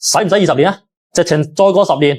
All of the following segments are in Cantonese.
使唔使20年啊？直情再過10年，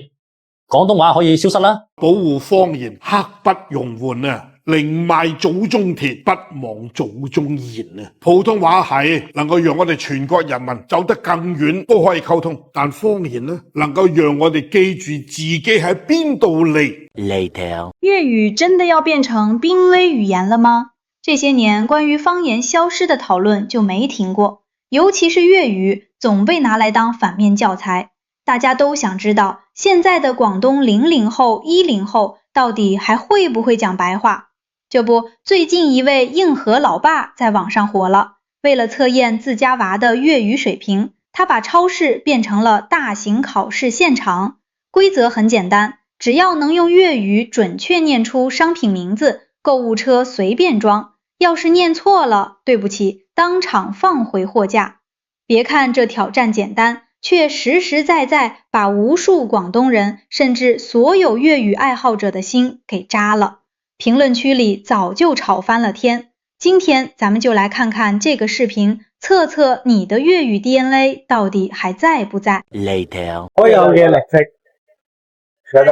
廣東話可以消失啦。保護方言，刻不容緩啊！寧賣祖宗鐵，不忘祖宗言啊！普通話係能夠讓我哋全國人民走得更遠，都可以溝通，但方言呢，能夠讓我哋記住自己喺邊度嚟。Later， 粵語真的要變成瀕危語言了嗎？這些年關於方言消失的討論就沒停過，尤其是粵語總被拿來當反面教材。大家都想知道，現在的廣東00後、10後到底還會不會講白話？這不，最近一位硬核老爸在網上火了。為了測驗自家娃的粵語水平，他把超市變成了大型考試現場。規則很簡單，只要能用粵語準確念出商品名字，購物車隨便裝。要是念錯了，對不起，當場放回貨架。別看這挑戰簡單，卻實實在在把無數廣東人，甚至所有粵語愛好者的心給扎了。評論區裏早就吵翻了天。今天咱們就來看看這個視頻，測測你的粵語 DNA 到底還在不在。Later， 所有嘅零食，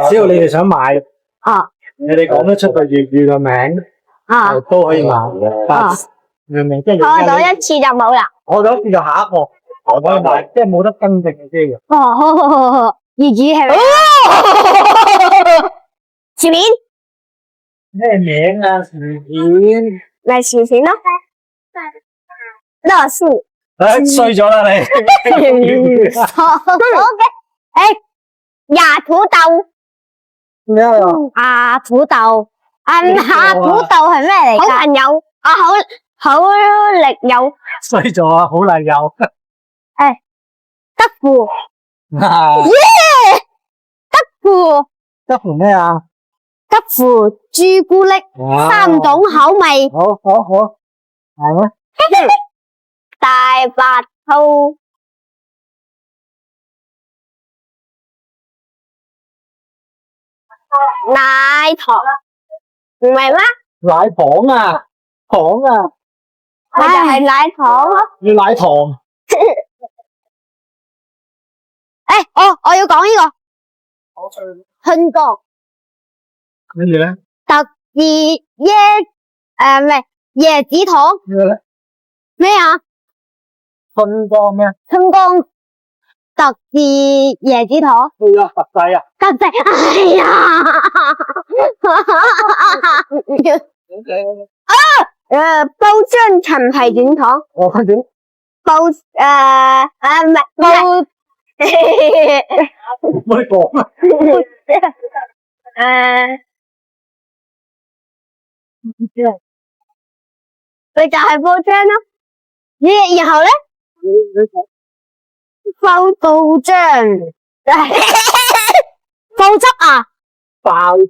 只要你哋想買，你哋講得出個粵語嘅名，都可以買。明唔明？即係開咗一次就冇啦。我咗一次就下一個，我可以買，即係冇得更正嘅啫。好，粵語係咪？薯片。咩名啊？薯片咪薯片咯，樂事。衰咗啦你。好嘅，芽土豆。咩啊？芽土豆，芽土豆係咩嚟㗎？好難有，好力有。衰咗啊！好難有。德芙。耶！德芙。德芙咩啊？德芙朱古力3種口味。好，係咩？大白兔。奶糖。唔係咩？奶糖啊，咪就係奶糖咯。要奶糖。我要講呢個。春江。跟住咧？特製椰子糖。咩咧？咩啊？春江咩？春江特製椰子糖。係啊，特製啊。特製，哎呀！包裝陳皮軟糖。我點？唔係包。唔可以講啊。佢就係包裝咯。然後咧？包漿。爆汁啊！爆漿。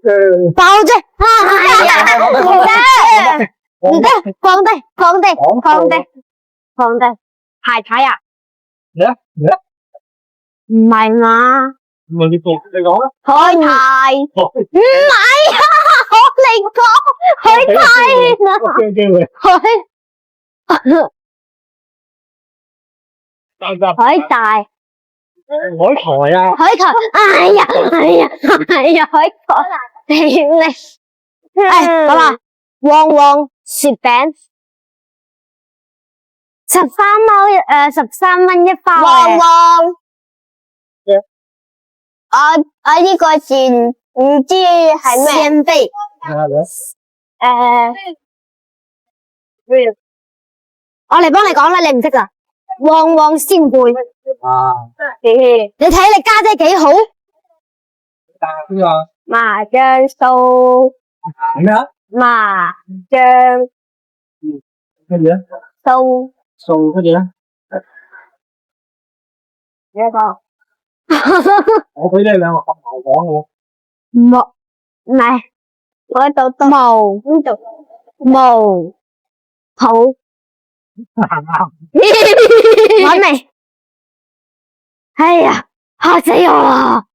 唔得，放低，太太啊！嚟啊！唔係嘛？唔係你講啦。海苔。唔係啊！我嚟講海苔啊！我驚你。海帶。海苔啊！海苔，哎呀，海苔，你，爸爸，旺旺雪餅，13蚊一包。旺旺，我呢個字唔知係咩。鮮貝。我嚟幫你講啦，你唔識啊？旺旺鮮貝。你睇你家姐幾好？邊個？麻醬酥。咩啊？麻醬跟住咧？酥。跟住咧？你講。我俾你兩個合埋講嘅。冇，唔係，我喺度冇呢度冇好。玩未？哎呀，嚇死我啦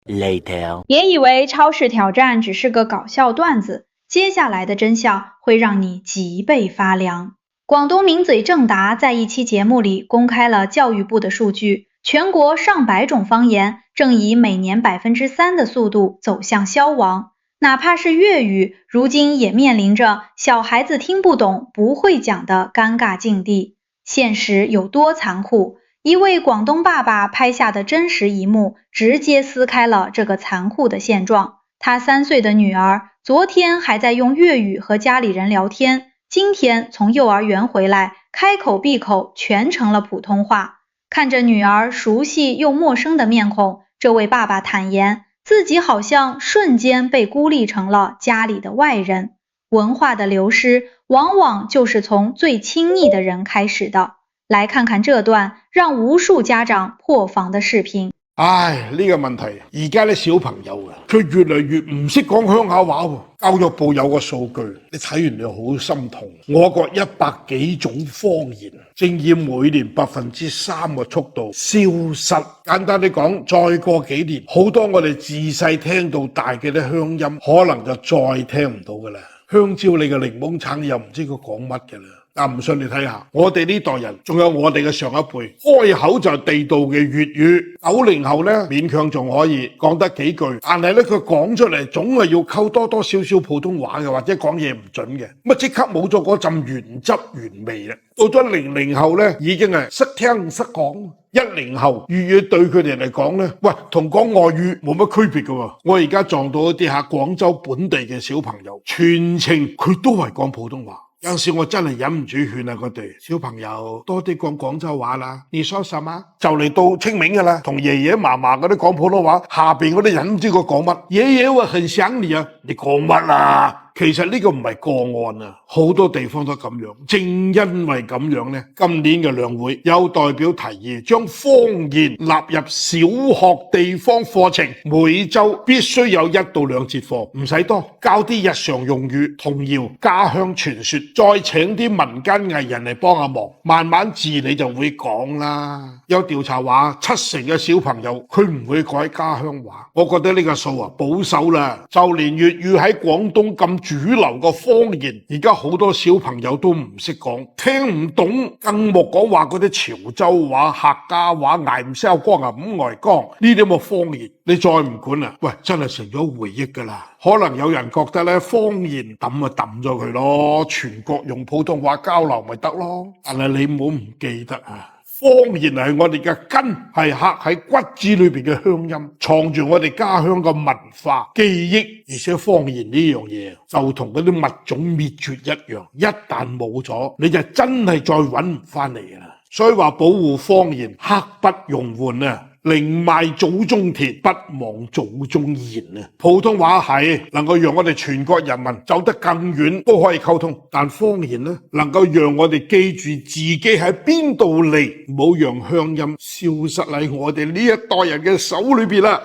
Later， 別以為超市挑戰只是個搞笑段子，接下來的真相會讓你脊背發涼。廣東名嘴鄭達在一期節目裡公開了教育部的數據，全国上百种方言正以每年 3% 的速度走向消亡。哪怕是粤语，如今也面临着小孩子听不懂、不会讲的尴尬境地。现实有多残酷？一位广东爸爸拍下的真实一幕，直接撕开了这个残酷的现状。他3岁的女儿，昨天还在用粤语和家里人聊天，今天从幼儿园回来，开口闭口全成了普通话。看着女儿熟悉又陌生的面孔，这位爸爸坦言，自己好像瞬间被孤立成了家里的外人。文化的流失，往往就是从最亲密的人开始的。来看看这段讓無數家長破防的視頻。唉，呢個問題，而家啲小朋友啊，佢越嚟越唔識講鄉下話喎。教育部有個數據，你睇完你好心痛。我國100幾種方言，正以每年 3% 嘅速度消失。簡單啲講，再過幾年，好多我哋自細聽到大嘅啲鄉音，可能就再聽唔到㗎啦。香蕉你嘅檸檬橙又唔知佢講乜㗎啦。唔信你睇下，我哋呢代人，仲有我哋嘅上一輩，開口就係地道嘅粵語。90後呢，勉強仲可以講得幾句，但係呢，佢講出嚟總係要溝多多少少普通話嘅，或者講嘢唔準嘅，咁即刻冇咗嗰陣原汁原味啦。到咗00後呢，已經係識聽唔識講。10後粵語對佢哋嚟講呢，喂，同講外語冇乜區別㗎喎。我而家撞到一啲喺廣州本地嘅小朋友，全程佢都係講普通話。有陣時我真係忍唔住勸下佢哋小朋友多啲講廣州話啦。你說什麼？就嚟到清明㗎啦，同爺爺嫲嫲嗰啲講普通話，下邊嗰啲人唔知佢講乜。爺爺話很想你啊，你講乜啊？其實呢個唔係個案啊，好多地方都咁樣。正因為咁樣呢，今年嘅兩會有代表提議將方言納入小學地方課程，每周必須有1到2節課，唔使多，教啲日常用語、童謠、家鄉傳說，再請啲民間藝人嚟幫下忙，慢慢自你就會講啦。有調查話70%嘅小朋友佢唔會改家鄉話，我覺得呢個數啊保守啦，就連粵語喺廣東咁主流個方言，而家好多小朋友都唔識講，聽唔懂，更莫講話嗰啲潮州話、客家話、嗌唔燒光啊、五外江呢啲咁嘅方言，你再唔管啊，喂，真係成咗回憶噶啦。可能有人覺得咧，方言抌就抌咗佢咯，全國用普通話交流咪得咯。但係你唔好唔記得啊，方言係我哋嘅根，係刻喺骨子裏邊嘅鄉音，藏住我哋家鄉嘅文化記憶。而且方言呢樣嘢就同嗰啲物種滅絕一樣，一旦冇咗，你就真係再搵唔翻嚟啦。所以話保護方言，刻不容緩啊！寧邁祖宗鐵，不忘祖宗言啊！普通話係能夠讓我哋全國人民走得更遠，都可以溝通，但方言呢，能夠讓我哋記住自己喺邊度嚟，唔好讓鄉音消失喺我哋呢一代人嘅手裏邊啦！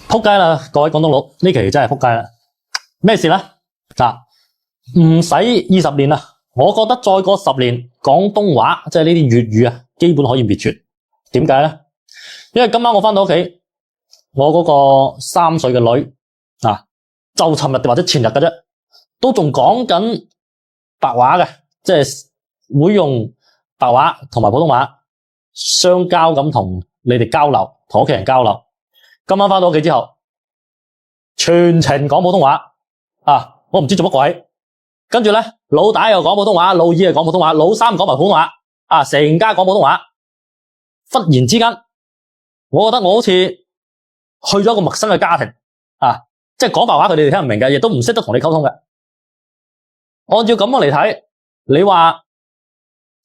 仆街啦，各位廣東佬，呢期真係仆街啦！咩事呢？唔使20年啦，我覺得再過10年，廣東話即係呢啲粵語啊，基本可以滅絕。點解呢？因為今晚我返到屋企，我嗰個3歲嘅女啊，就尋日或者前日嘅啫，都仲講緊白話嘅，即係會用白話同埋普通話相交咁同你哋交流，同屋企人交流。今晚返到屋企之後，全程講普通話啊！我唔知做乜鬼。跟住呢，老大又講普通話，老二又講普通話，老三講埋普通話啊！成家講普通話。忽然之間，我覺得我好似去咗一個陌生嘅家庭啊！即係講白話佢哋聽唔明嘅，亦都唔識得同你溝通嘅。按照咁樣嚟睇，你話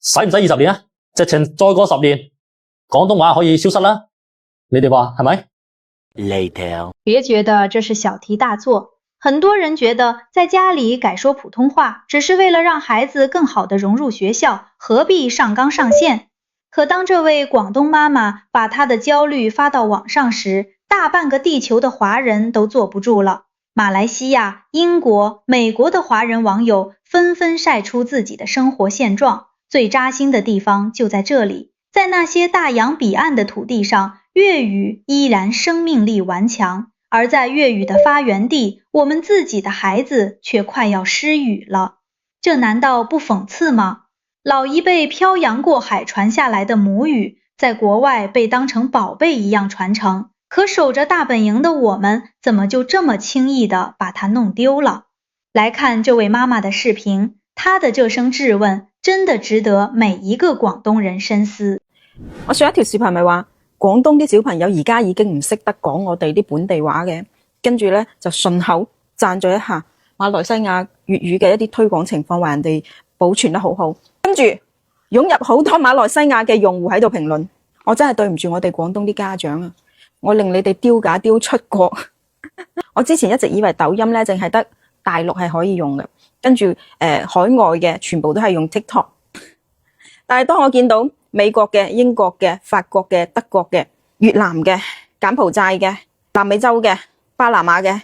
使唔使20年啊？直情再過10年，廣東話可以消失啦？你哋話係咪？ Later， 別覺得這是小題大做，很多人覺得在家裡改說普通話，只是為了讓孩子更好地融入學校，何必上綱上線？可當這位廣東媽媽把她的焦慮發到網上時，大半個地球的華人都坐不住了。馬來西亞、英國、美國的華人網友紛紛曬出自己的生活現狀，最扎心的地方就在這裡，在那些大洋彼岸的土地上，粵語依然生命力頑強，而在粵語的發源地，我們自己的孩子卻快要失語了。這難道不諷刺嗎？老一輩漂洋過海傳下來的母語，在国外被当成宝贝一样传承，可守着大本营的我们，怎么就这么輕易地把它弄丟了？來看這位媽媽的視頻，她的這聲質問真的值得每一個廣東人深思。我上一條視頻咪話廣東啲小朋友而家已經唔識得講我哋啲本地話嘅，跟住咧就順口讚咗一下馬來西亞粵語嘅一啲推廣情況，話人哋保存得好好，跟住湧入好多馬來西亞嘅用戶喺度評論，我真係對唔住我哋廣東啲家長啊！我令你哋丟架丟出國。我之前一直以為抖音咧淨係得大陸係可以用嘅，跟住海外嘅全部都係用 TikTok， 但係當我見到美國嘅、英國嘅、法國嘅、德國嘅、越南嘅、柬埔寨嘅、南美洲嘅、巴拿馬嘅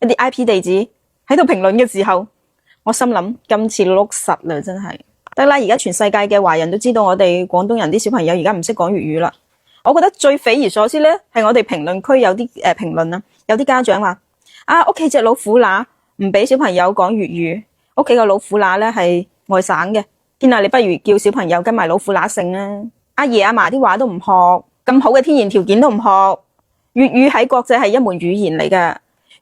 一啲 IP 地址喺度評論嘅時候，我心諗今次碌實啦，真係得啦！而家全世界嘅華人都知道我哋廣東人啲小朋友而家唔識講粵語啦。我覺得最匪夷所思咧，係我哋評論區有啲評論啊，有啲家長話啊，屋企隻老虎乸唔俾小朋友講粵語，屋企個老虎乸咧係外省嘅，天啊，你不如叫小朋友跟埋老虎乸姓啊！阿爺阿嫲啲話都唔學，咁好嘅天然條件都唔學，粵語喺國際係一門語言嚟㗎，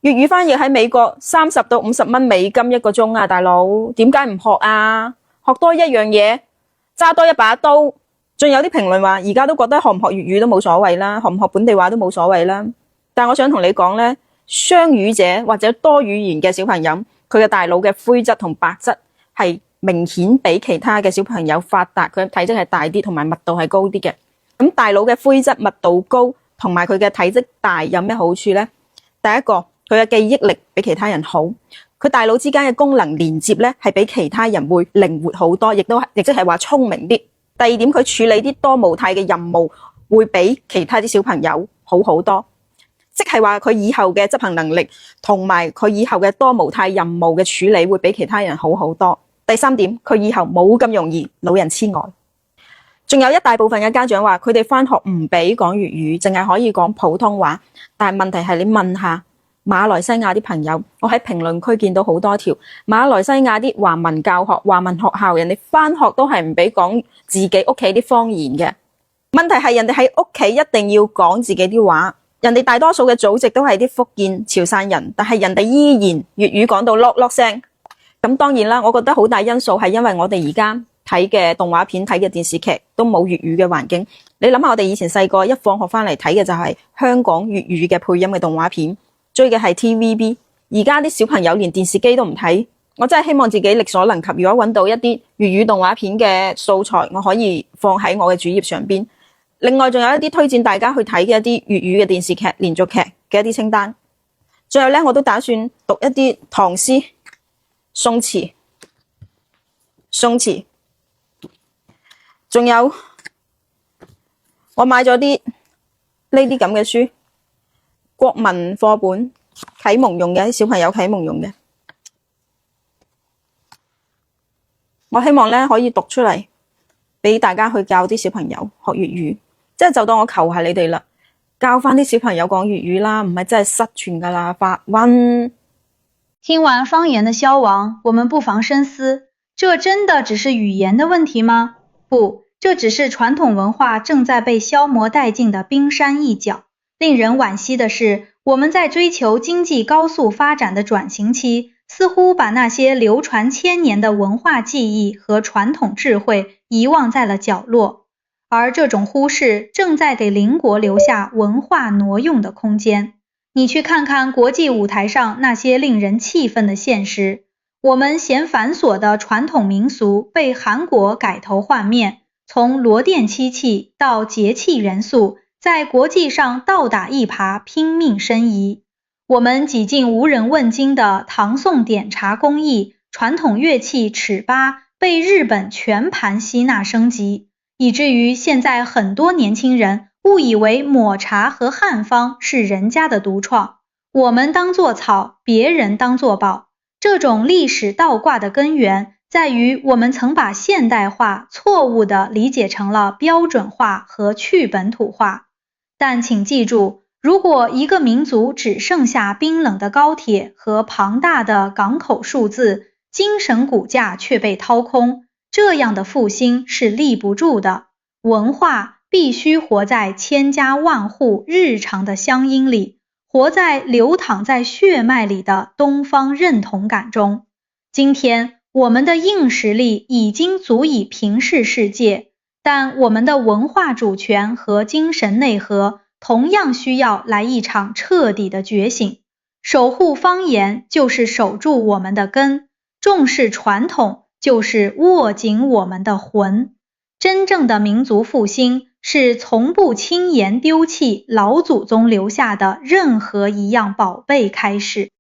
粵語翻譯喺美國30到50蚊美金一個鐘啊，大佬點解唔學啊？學多一樣嘢，揸多一把刀。仲有啲評論話，而家都覺得學唔學粵語都冇所謂啦，學唔學本地話都冇所謂啦。但我想同你講咧，雙語者或者多語言嘅小朋友，佢嘅大腦嘅灰質同白質係明顯比其他嘅小朋友發達，佢嘅體積係大啲，同埋密度係高啲嘅。咁大腦嘅灰質密度高，同埋佢嘅體積大有咩好處咧？第一個，佢嘅記憶力比其他人好，佢大腦之間嘅功能連接咧係比其他人會靈活好多，亦即係話聰明啲。第二點，佢處理啲多模態嘅任務會比其他啲小朋友好好多，即係話佢以後嘅執行能力同埋佢以後嘅多模態任務嘅處理會比其他人好好多。第三點，佢以後冇咁容易老人痴呆。仲有一大部分嘅家長話，佢哋返學唔俾講粵語，淨係可以講普通話。但係問題係你問下馬來西亞啲朋友，我喺評論區見到好多條馬來西亞啲華文教學、華文學校，人哋返學都係唔俾講自己屋企啲方言嘅。問題係人哋喺屋企一定要講自己啲話，人哋大多數嘅祖籍都係啲福建潮汕人，但係人哋依然粵語講到落落聲。咁當然啦，我覺得好大因素係因為我哋而家睇嘅動畫片、睇嘅電視劇都冇粵語嘅環境。你諗下，我哋以前細個一放學返嚟睇嘅就係香港粵語嘅配音嘅動畫片，追嘅係 TVB。而家啲小朋友連電視機都唔睇，我真係希望自己力所能及，如果揾到一啲粵語動畫片嘅素材，我可以放喺我嘅主頁上邊。另外仲有一啲推薦大家去睇嘅一啲粵語嘅電視劇、連續劇嘅一啲清單。最後咧，我都打算讀一啲唐詩、宋詞，仲有我買咗啲呢啲咁嘅書，國民課本，啟蒙用嘅，小朋友啟蒙用嘅。我希望咧可以讀出嚟，俾大家去教啲小朋友學粵語，即係就當我求下你哋啦，教翻啲小朋友講粵語啦，唔係真係失傳噶啦，發瘟。聽完方言的消亡，我們不妨深思，這真的只是語言的問題嗎？不，這只是傳統文化正在被消磨殆盡的冰山一角。令人惋惜的是，我們在追求經濟高速發展的轉型期，似乎把那些流傳千年的文化記憶和傳統智慧遺忘在了角落，而這種忽視正在給鄰國留下文化挪用的空間。你去看看國際舞台上那些令人氣憤的現實，我們嫌繁瑣的傳統民俗被韓國改頭換面，從羅店漆器到節氣元素，在國際上倒打一耙，拼命申遺。我們幾近無人問津的唐宋點茶工藝、傳統樂器尺八被日本全盤吸納升級，以至於現在很多年輕人誤以為抹茶和漢方是人家的獨創，我們當作草，別人當作寶。這種歷史倒掛的根源在於我們曾把現代化錯誤地理解成了標準化和去本土化。但請記住，如果一個民族只剩下冰冷的高鐵和龐大的港口數字，精神骨架卻被掏空，這樣的復興是立不住的。文化必须活在千家万户日常的乡音里，活在流淌在血脉里的东方认同感中。今天我们的硬实力已经足以平视世界，但我们的文化主权和精神内核同样需要来一场彻底的觉醒。守护方言就是守住我们的根，重视传统就是握紧我们的魂。真正的民族复兴是从不轻言丢弃老祖宗留下的任何一样宝贝开始。